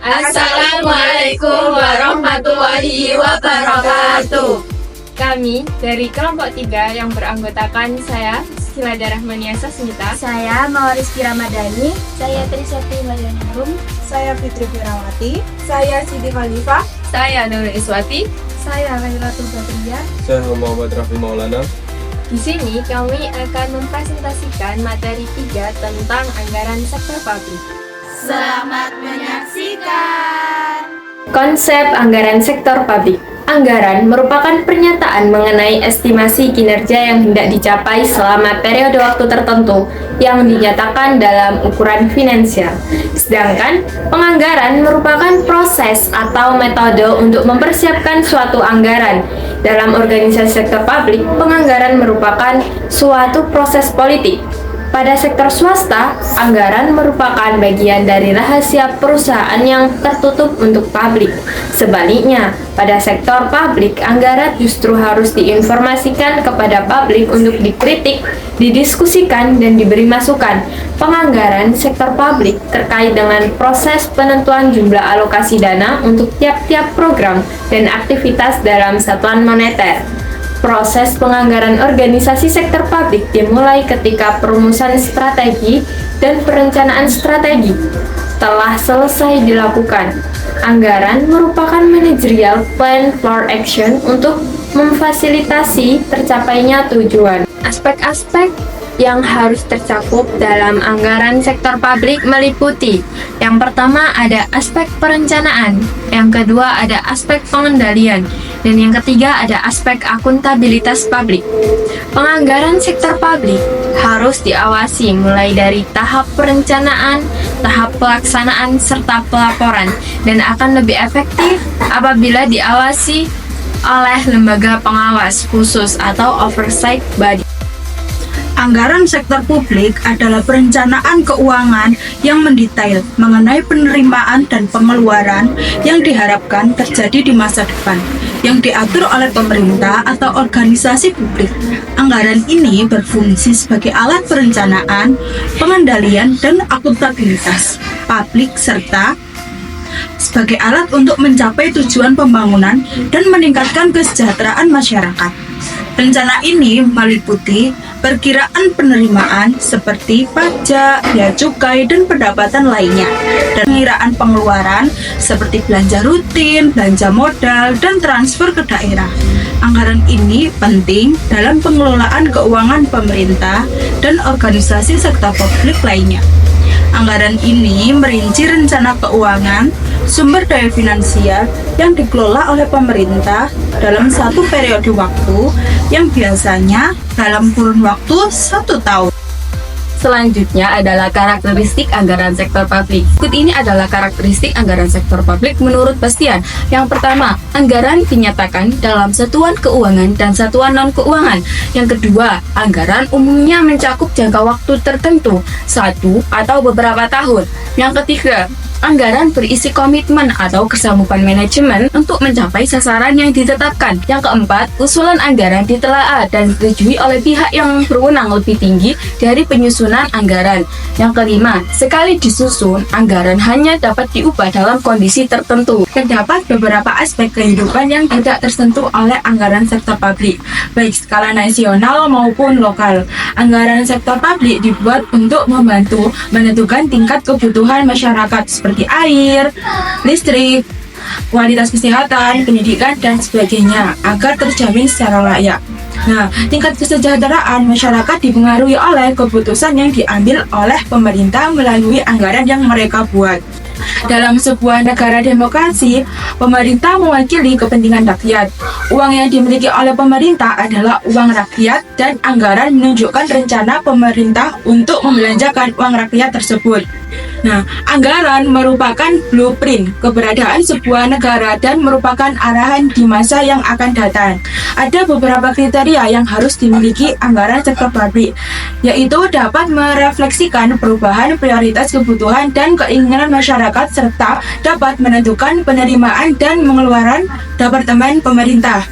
Assalamualaikum warahmatullahi wabarakatuh. Kami dari kelompok 3 yang beranggotakan saya, Skilada Rahmaniasa Smita. Saya Mauriski Ramadhani. Saya Trisati Marianarum. Saya Fitri Firawati. Saya Siti Khalifah. Saya Nurul Iswati. Saya Khairatul Badriyah. Saya Muhammad Rafi Maulana. Di sini kami akan mempresentasikan materi 3 tentang anggaran sektor publik. Selamat menyaksikan. Konsep anggaran sektor publik. Anggaran merupakan pernyataan mengenai estimasi kinerja yang hendak dicapai selama periode waktu tertentu yang dinyatakan dalam ukuran finansial. Sedangkan penganggaran merupakan proses atau metode untuk mempersiapkan suatu anggaran. Dalam organisasi sektor publik, penganggaran merupakan suatu proses politik. Pada sektor swasta, anggaran merupakan bagian dari rahasia perusahaan yang tertutup untuk publik. Sebaliknya, pada sektor publik, anggaran justru harus diinformasikan kepada publik untuk dikritik, didiskusikan, dan diberi masukan. Penganggaran sektor publik terkait dengan proses penentuan jumlah alokasi dana untuk tiap-tiap program dan aktivitas dalam satuan moneter. Proses penganggaran organisasi sektor publik dimulai ketika perumusan strategi dan perencanaan strategi telah selesai dilakukan. Anggaran merupakan managerial plan for action untuk memfasilitasi tercapainya tujuan. Aspek-aspek yang harus tercakup dalam anggaran sektor publik meliputi: yang pertama ada aspek perencanaan, yang kedua ada aspek pengendalian, dan yang ketiga ada aspek akuntabilitas publik. Penganggaran sektor publik harus diawasi mulai dari tahap perencanaan, tahap pelaksanaan, serta pelaporan, dan akan lebih efektif apabila diawasi oleh lembaga pengawas khusus atau oversight body. Anggaran sektor publik adalah perencanaan keuangan yang mendetail mengenai penerimaan dan pengeluaran yang diharapkan terjadi di masa depan, yang diatur oleh pemerintah atau organisasi publik. Anggaran ini berfungsi sebagai alat perencanaan, pengendalian, dan akuntabilitas publik serta sebagai alat untuk mencapai tujuan pembangunan dan meningkatkan kesejahteraan masyarakat. Rencana ini meliputi perkiraan penerimaan seperti pajak, bea cukai, dan pendapatan lainnya, dan pengiraan pengeluaran seperti belanja rutin, belanja modal, dan transfer ke daerah. Anggaran ini penting dalam pengelolaan keuangan pemerintah dan organisasi sektor publik lainnya. Anggaran ini merinci rencana keuangan, sumber daya finansial yang dikelola oleh pemerintah dalam satu periode waktu yang biasanya dalam kurun waktu 1 tahun. Selanjutnya adalah karakteristik anggaran sektor publik. Berikut ini adalah karakteristik anggaran sektor publik menurut Bastian. Yang pertama, anggaran dinyatakan dalam satuan keuangan dan satuan non-keuangan. Yang kedua, anggaran umumnya mencakup jangka waktu tertentu, 1 atau beberapa tahun. Yang ketiga, anggaran berisi komitmen atau kesanggupan manajemen untuk mencapai sasaran yang ditetapkan. Yang keempat, usulan anggaran ditelaah dan disetujui oleh pihak yang berwenang lebih tinggi dari penyusunan anggaran. Yang kelima, sekali disusun, anggaran hanya dapat diubah dalam kondisi tertentu. Terdapat beberapa aspek kehidupan yang tidak tersentuh oleh anggaran sektor publik, baik skala nasional maupun lokal. Anggaran sektor publik dibuat untuk membantu menentukan tingkat kebutuhan masyarakat seperti air, listrik, kualitas kesehatan, pendidikan, dan sebagainya agar terjamin secara layak. Nah, tingkat kesejahteraan masyarakat dipengaruhi oleh keputusan yang diambil oleh pemerintah melalui anggaran yang mereka buat. Dalam sebuah negara demokrasi, pemerintah mewakili kepentingan rakyat. Uang yang dimiliki oleh pemerintah adalah uang rakyat dan anggaran menunjukkan rencana pemerintah untuk membelanjakan uang rakyat tersebut. Nah, anggaran merupakan blueprint keberadaan sebuah negara dan merupakan arahan di masa yang akan datang. Ada beberapa kriteria yang harus dimiliki anggaran sektor publik, yaitu dapat merefleksikan perubahan prioritas kebutuhan dan keinginan masyarakat serta dapat menentukan penerimaan dan pengeluaran departemen pemerintah,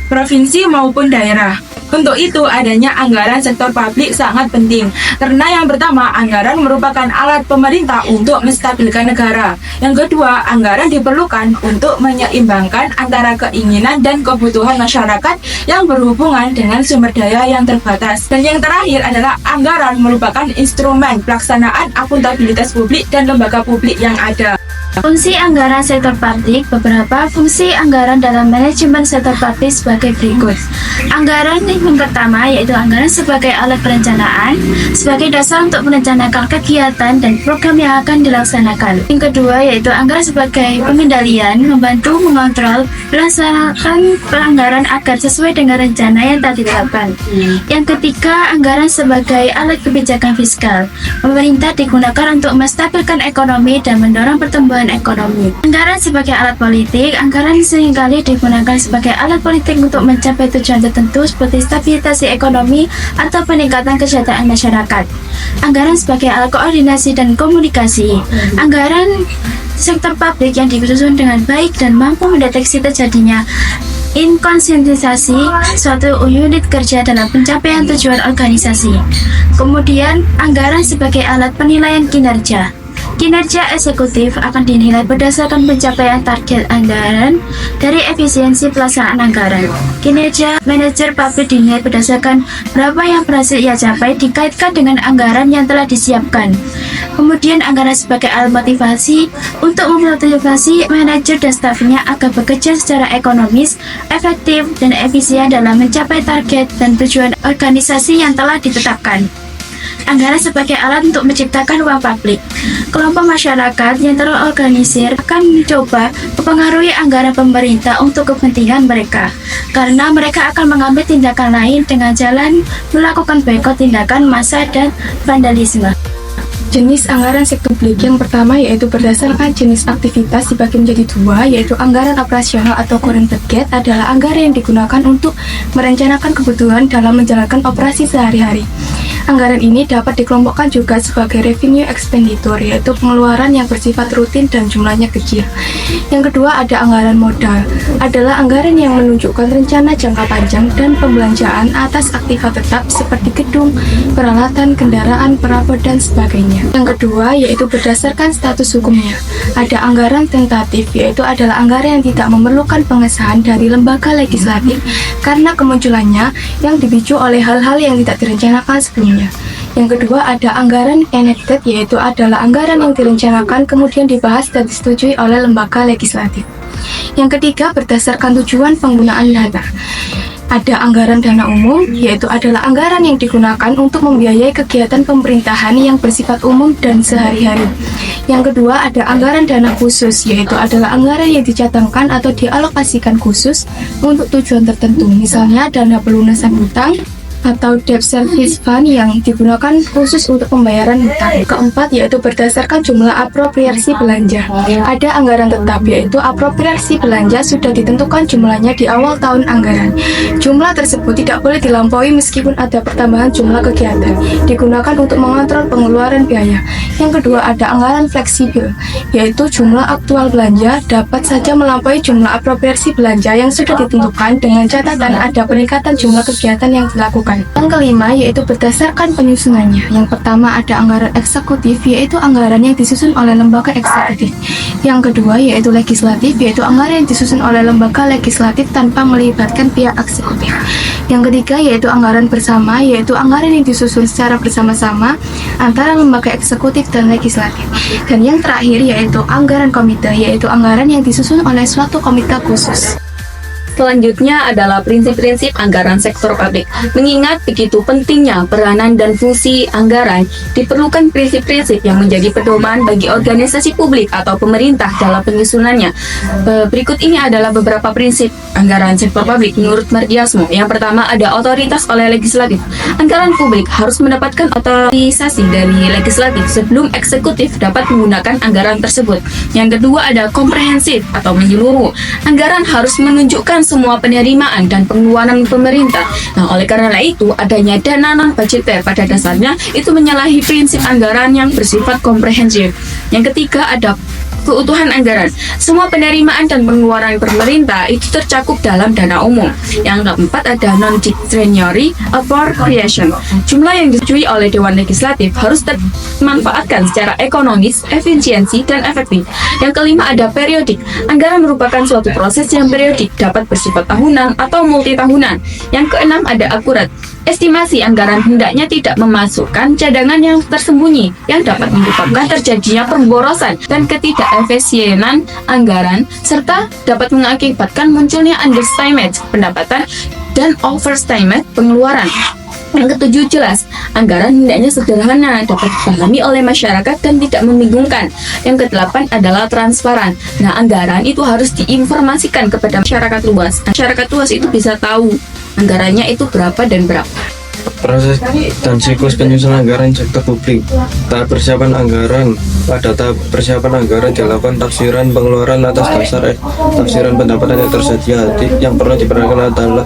provinsi maupun daerah. Untuk itu, adanya anggaran sektor publik sangat penting. Karena yang pertama, anggaran merupakan alat pemerintah untuk menstabilkan negara. Yang kedua, anggaran diperlukan untuk menyeimbangkan antara keinginan dan kebutuhan masyarakat yang berhubungan dengan sumber daya yang terbatas. Dan yang terakhir adalah anggaran merupakan instrumen pelaksanaan akuntabilitas publik dan lembaga publik yang ada. Fungsi anggaran sektor publik. Beberapa fungsi anggaran dalam manajemen sektor publik sebagai berikut. Anggaran yang pertama yaitu anggaran sebagai alat perencanaan, sebagai dasar untuk merencanakan kegiatan dan program yang akan dilaksanakan. Yang kedua yaitu anggaran sebagai pengendalian, membantu mengontrol pelaksanaan pelanggaran agar sesuai dengan rencana yang telah ditetapkan. Yang ketiga, anggaran sebagai alat kebijakan fiskal. Pemerintah digunakan untuk menstabilkan ekonomi dan mendorong pertumbuhan ekonomi. Anggaran sebagai alat politik. Anggaran seringkali digunakan sebagai alat politik untuk mencapai tujuan tertentu seperti stabilisasi ekonomi atau peningkatan kesejahteraan masyarakat. Anggaran sebagai alat koordinasi dan komunikasi. Anggaran sektor publik yang disusun dengan baik dan mampu mendeteksi terjadinya inkonsistensi suatu unit kerja dalam pencapaian tujuan organisasi. Kemudian, anggaran sebagai alat penilaian kinerja. Kinerja eksekutif akan dinilai berdasarkan pencapaian target anggaran dari efisiensi pelaksanaan anggaran. Kinerja manajer publik dinilai berdasarkan berapa yang berhasil ia capai dikaitkan dengan anggaran yang telah disiapkan. Kemudian anggaran sebagai alat motivasi untuk memotivasi manajer dan stafnya agar bekerja secara ekonomis, efektif, dan efisien dalam mencapai target dan tujuan organisasi yang telah ditetapkan. Anggaran sebagai alat untuk menciptakan ruang publik. Kelompok masyarakat yang terorganisir akan mencoba mempengaruhi anggaran pemerintah untuk kepentingan mereka, karena mereka akan mengambil tindakan lain dengan jalan melakukan boikot, tindakan massa, dan vandalisme. Jenis anggaran sektor publik yang pertama yaitu berdasarkan jenis aktivitas dibagi menjadi dua, yaitu anggaran operasional atau current budget adalah anggaran yang digunakan untuk merencanakan kebutuhan dalam menjalankan operasi sehari-hari. Anggaran ini dapat dikelompokkan juga sebagai revenue expenditure, yaitu pengeluaran yang bersifat rutin dan jumlahnya kecil. Yang kedua ada anggaran modal, adalah anggaran yang menunjukkan rencana jangka panjang dan pembelanjaan atas aktivitas tetap seperti gedung, peralatan, kendaraan, perabot, dan sebagainya. Yang kedua yaitu berdasarkan status hukumnya. Ada anggaran tentatif, yaitu adalah anggaran yang tidak memerlukan pengesahan dari lembaga legislatif karena kemunculannya yang dipicu oleh hal-hal yang tidak direncanakan sebelumnya. Yang kedua ada anggaran enacted, yaitu adalah anggaran yang direncanakan kemudian dibahas dan disetujui oleh lembaga legislatif. Yang ketiga berdasarkan tujuan penggunaan dana. Ada anggaran dana umum, yaitu adalah anggaran yang digunakan untuk membiayai kegiatan pemerintahan yang bersifat umum dan sehari-hari. Yang kedua ada anggaran dana khusus, yaitu adalah anggaran yang dicadangkan atau dialokasikan khusus untuk tujuan tertentu, misalnya dana pelunasan hutang atau debt service fund yang digunakan khusus untuk pembayaran hutang. Keempat yaitu berdasarkan jumlah apropriasi belanja. Ada anggaran tetap, yaitu apropriasi belanja sudah ditentukan jumlahnya di awal tahun anggaran. Jumlah tersebut tidak boleh dilampaui meskipun ada pertambahan jumlah kegiatan. Digunakan untuk mengontrol pengeluaran biaya. Yang kedua ada anggaran fleksibel, yaitu jumlah aktual belanja dapat saja melampaui jumlah apropriasi belanja yang sudah ditentukan dengan catatan ada peningkatan jumlah kegiatan yang dilakukan. Yang kelima yaitu berdasarkan penyusunannya. Yang pertama ada anggaran eksekutif, yaitu anggaran yang disusun oleh lembaga eksekutif. Yang kedua yaitu legislatif, yaitu anggaran yang disusun oleh lembaga legislatif tanpa melibatkan pihak eksekutif. Yang ketiga yaitu anggaran bersama, yaitu anggaran yang disusun secara bersama-sama antara lembaga eksekutif dan legislatif. Dan yang terakhir yaitu anggaran komite, yaitu anggaran yang disusun oleh suatu komite khusus. Selanjutnya adalah prinsip-prinsip anggaran sektor publik. Mengingat begitu pentingnya peranan dan fungsi anggaran, diperlukan prinsip-prinsip yang menjadi pedoman bagi organisasi publik atau pemerintah dalam penyusunannya. Berikut ini adalah beberapa prinsip anggaran sektor publik menurut Mardiasmo. Yang pertama ada otoritas oleh legislatif. Anggaran publik harus mendapatkan otorisasi dari legislatif sebelum eksekutif dapat menggunakan anggaran tersebut. Yang kedua ada komprehensif atau menyeluruh. Anggaran harus menunjukkan semua penerimaan dan pengeluaran pemerintah. Nah, oleh karena itu, adanya dana non-budgeter pada dasarnya itu menyalahi prinsip anggaran yang bersifat komprehensif. Yang ketiga ada keutuhan anggaran. Semua penerimaan dan pengeluaran pemerintah itu tercakup dalam dana umum. Yang keempat ada non-discretionary appropriation. Jumlah yang disetujui oleh Dewan Legislatif harus dimanfaatkan secara ekonomis, efisiensi, dan efektif. Yang kelima ada periodik. Anggaran merupakan suatu proses yang periodik, dapat bersifat tahunan atau multitahunan. Yang keenam ada akurat. Estimasi anggaran hendaknya tidak memasukkan cadangan yang tersembunyi yang dapat menyebabkan terjadinya pemborosan dan ketidakefisienan anggaran serta dapat mengakibatkan munculnya understatement pendapatan dan overstatement pengeluaran. Yang ketujuh jelas, anggaran hendaknya sederhana, dapat dipahami oleh masyarakat dan tidak membingungkan. Yang kedelapan adalah transparan. Nah, anggaran itu harus diinformasikan kepada masyarakat luas. Masyarakat luas itu bisa tahu anggarannya itu berapa dan berapa. Proses dan siklus penyusunan anggaran sektor publik. Tahap persiapan anggaran. Pada tahap persiapan anggaran dilakukan tafsiran pengeluaran atas dasar tafsiran pendapatan yang tersedia. Yang perlu diperhatikan adalah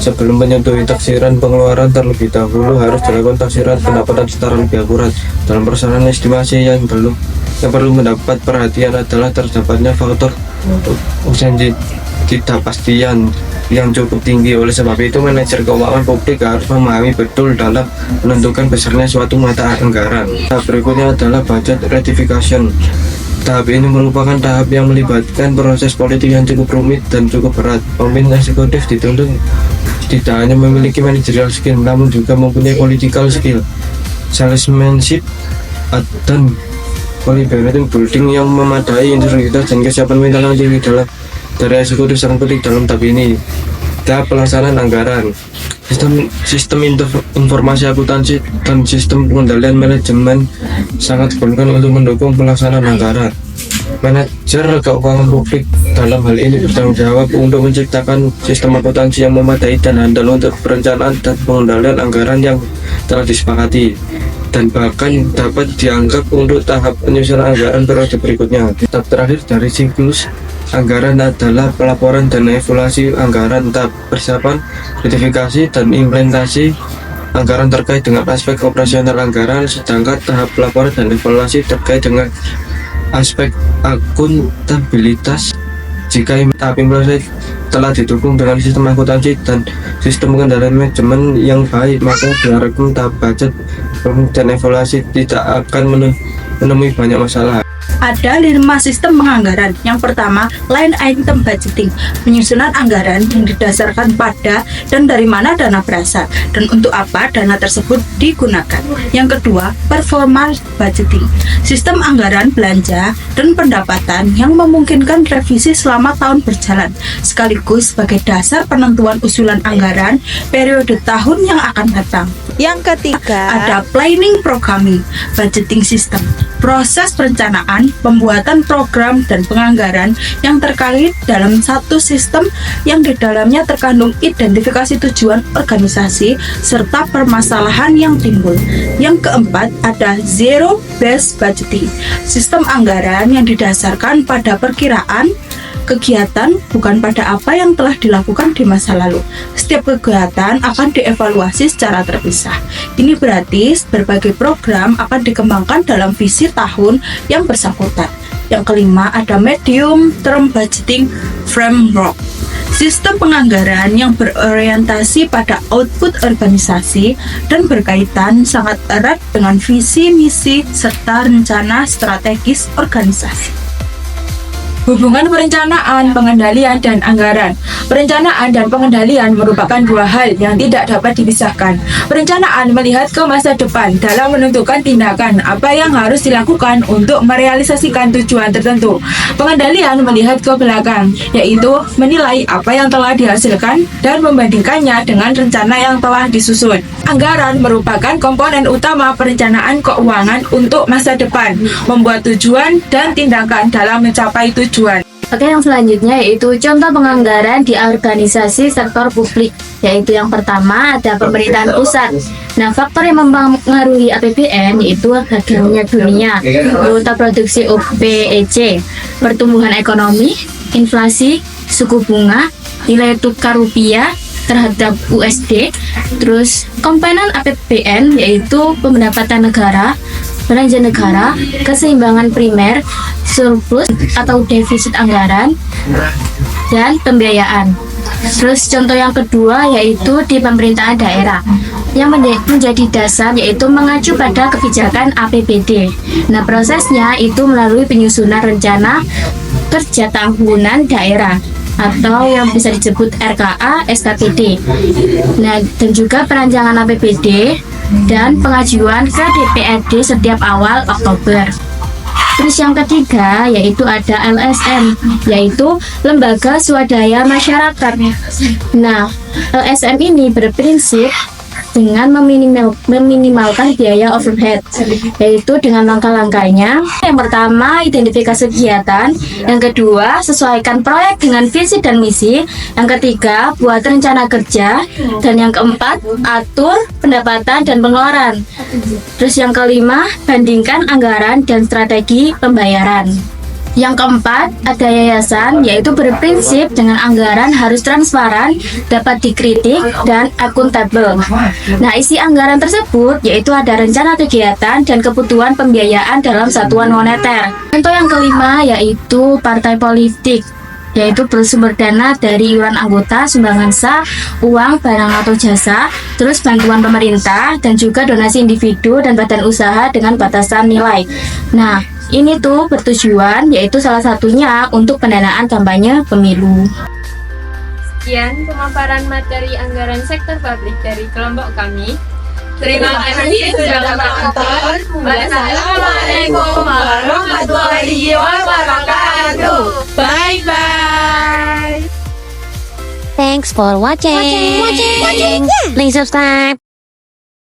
sebelum menyentuhi tafsiran pengeluaran terlebih dahulu harus dilakukan tafsiran pendapatan secara lebih akurat. Dalam persoalan estimasi yang perlu mendapat perhatian adalah terdapatnya faktor ketidakpastian yang cukup tinggi. Oleh sebab itu, manajer keuangan publik harus memahami betul dalam menentukan besarnya suatu mata anggaran. Tahap berikutnya adalah budget ratification. Tahap ini merupakan tahap yang melibatkan proses politik yang cukup rumit dan cukup berat. Pemimpin eksekutif dituntut tidak hanya memiliki managerial skill, namun juga mempunyai political skill, salesmanship, dan quality building yang memadai, integritas dan kesiapan mental yang tinggi dari eksekutif sangat penting dalam tahap ini. Tahap pelaksanaan anggaran. Sistem informasi akuntansi dan sistem pengendalian manajemen sangat diperlukan untuk mendukung pelaksanaan anggaran. Manajer keuangan publik dalam hal ini bertanggung jawab untuk menciptakan sistem akuntansi yang memadai dan handal untuk perencanaan dan pengendalian anggaran yang telah disepakati, dan bahkan dapat dianggap untuk tahap penyusunan anggaran periode berikutnya. Tahap terakhir dari siklus anggaran adalah pelaporan dan evaluasi anggaran. Tahap persiapan, identifikasi, dan implementasi anggaran terkait dengan aspek operasional anggaran, sedangkan tahap pelaporan dan evaluasi terkait dengan aspek akuntabilitas. Jika tahap implementasi telah didukung dengan sistem akuntansi dan sistem pengendalian manajemen yang baik, maka diharapkan tahap budget dan evaluasi tidak akan menemui banyak masalah. Ada 5 sistem penganggaran. Yang pertama, line item budgeting, penyusunan anggaran yang didasarkan pada dan dari mana dana berasal dan untuk apa dana tersebut digunakan. Yang kedua, performance budgeting, sistem anggaran belanja dan pendapatan yang memungkinkan revisi selama tahun berjalan, sekaligus sebagai dasar penentuan usulan anggaran periode tahun yang akan datang. Yang ketiga, Ada planning programming, budgeting system, proses perencanaan, pembuatan program dan penganggaran yang terkait dalam satu sistem yang di dalamnya terkandung identifikasi tujuan organisasi serta permasalahan yang timbul. Yang keempat, ada zero based budgeting, sistem anggaran yang didasarkan pada perkiraan kegiatan, bukan pada apa yang telah dilakukan di masa lalu. Setiap kegiatan akan dievaluasi secara terpisah. Ini berarti berbagai program akan dikembangkan dalam visi tahun yang bersangkutan. Yang kelima, ada medium term budgeting framework, sistem penganggaran yang berorientasi pada output organisasi dan berkaitan sangat erat dengan visi, misi, serta rencana strategis organisasi. Hubungan perencanaan, pengendalian, dan anggaran. Perencanaan dan pengendalian merupakan dua hal yang tidak dapat dipisahkan. Perencanaan melihat ke masa depan dalam menentukan tindakan apa yang harus dilakukan untuk merealisasikan tujuan tertentu. Pengendalian melihat ke belakang, yaitu menilai apa yang telah dihasilkan dan membandingkannya dengan rencana yang telah disusun. Anggaran merupakan komponen utama perencanaan keuangan untuk masa depan, membuat tujuan dan tindakan dalam mencapai tujuan. Oke, yang selanjutnya yaitu contoh penganggaran di organisasi sektor publik, yaitu yang pertama ada pemerintahan pusat. Nah, faktor yang mempengaruhi APBN yaitu harga minyak dunia, kuota produksi OPEC, pertumbuhan ekonomi, inflasi, suku bunga, nilai tukar rupiah terhadap USD, terus komponen APBN yaitu pendapatan negara, belanja negara, keseimbangan primer, surplus atau defisit anggaran, dan pembiayaan. Terus contoh yang kedua yaitu di pemerintahan daerah yang menjadi dasar yaitu mengacu pada kebijakan APBD. Nah, prosesnya itu melalui penyusunan rencana kerja tahunan daerah atau yang bisa disebut RKA, SKPD. Nah, dan juga perancangan APBD dan pengajuan ke DPRD setiap awal Oktober. Terus yang ketiga yaitu ada LSM, yaitu Lembaga Swadaya Masyarakat. Nah, LSM ini berprinsip dengan meminimalkan biaya overhead, yaitu dengan langkah-langkahnya. Yang pertama, identifikasi kegiatan. Yang kedua, sesuaikan proyek dengan visi dan misi. Yang ketiga, buat rencana kerja. Dan yang keempat, atur pendapatan dan pengeluaran. Terus yang kelima, bandingkan anggaran dan strategi pembayaran. Yang keempat, ada yayasan, yaitu berprinsip dengan anggaran harus transparan, dapat dikritik, dan akuntabel. Nah, isi anggaran tersebut yaitu ada rencana kegiatan dan kebutuhan pembiayaan dalam satuan moneter. Contoh yang kelima yaitu partai politik, yaitu bersumber dana dari iuran anggota, sumbangan sah, uang, barang atau jasa, terus bantuan pemerintah, dan juga donasi individu dan badan usaha dengan batasan nilai. Nah, ini tuh bertujuan yaitu salah satunya untuk pendanaan kampanye pemilu. Sekian pemaparan materi anggaran sektor publik dari kelompok kami. Terima kasih sudah menonton. Wassalamualaikum warahmatullahi wabarakatuh. Bye bye. Thanks for watching. Please subscribe.